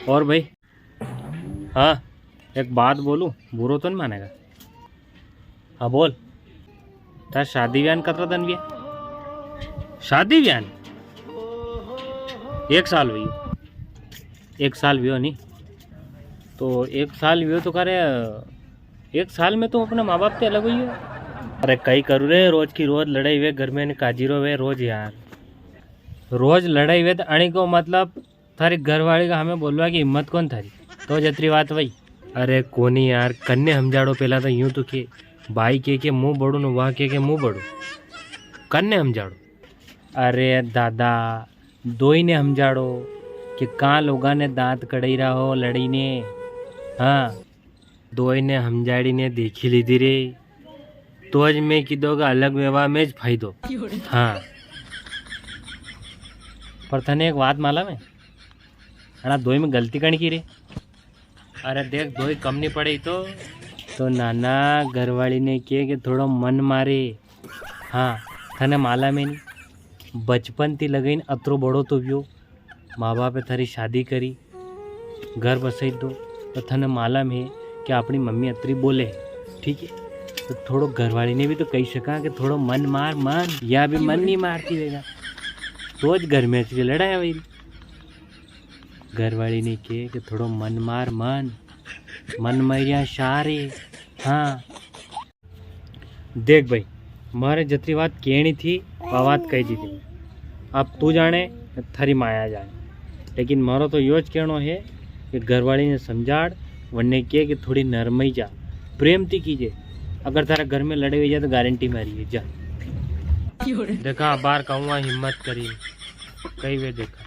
और भाई, हाँ एक बात बोलूँ, बुरो तो नहीं मानेगा? हाँ बोल। तार शादी ब्याह कर रहा था? शादी ब्याह 1 साल हुई, 1 साल भी हो नहीं तो 1 साल भी हो तो करे 1 साल में तुम अपने माँ बाप से अलग हुई हो। अरे कई करूँ रे, रोज की रोज लड़ाई हुए घर में काजीरो वे रोज यार, रोज लड़ाई हुए तो अणी को मतलब थारी घरवाली का हमें बोलवा की हिम्मत कौन थारी? तो जतरी बात वही। अरे कोनी यार, कन्ने समझाड़ो पहला तो यूं तो के भाई के मुंह बड़ू न वहाँ के मुंह बड़ू, कन्ने समझाड़ो। अरे दादा दो ही ने समझाड़ो कि कहाँ लोगा ने दांत कड़ई रहा हो लड़ी ने। हाँ दो ही ने समझाड़ी ने देखी ली दी रे, तो आज मैं कीधोगा अलग व्यवहार में फायदो। हाँ पर तने एक बात मालूम है अना दो में गलती करनी की रे। अरे देख दो ही कम नहीं पड़े तो नाना घरवाली ने किए कि थोड़ा मन मारे। हाँ थाने माला में नहीं बचपन थी लगाई अतरो बड़ो तो व्यो माँ बापे थारी शादी करी घर बसाई दो तो थाने माला में कि अपनी मम्मी अतरी बोले ठीक है, तो थोड़ो घरवाली ने भी तो कही सका कि थोड़ो मन मार मन, या भी मन नहीं मारती रहेगा तो घर में लड़ाया वही। घरवाली ने कहे कि थोड़ो मन मार मन, मन मरिया शारे। हाँ देख भाई, मारे जितनी बात कहनी थी वह बात कही दी थी, अब तू जाने थारी माया जाने, लेकिन मारो तो योज कहना है कि घरवाली ने समझाड़ वरने के कि थोड़ी नरमई जा प्रेम थी कीजिए। अगर तारा घर में लड़े हुई जाए तो गारंटी मारी है जा। देखा बार कहूँगा हिम्मत करी कई वे देखा।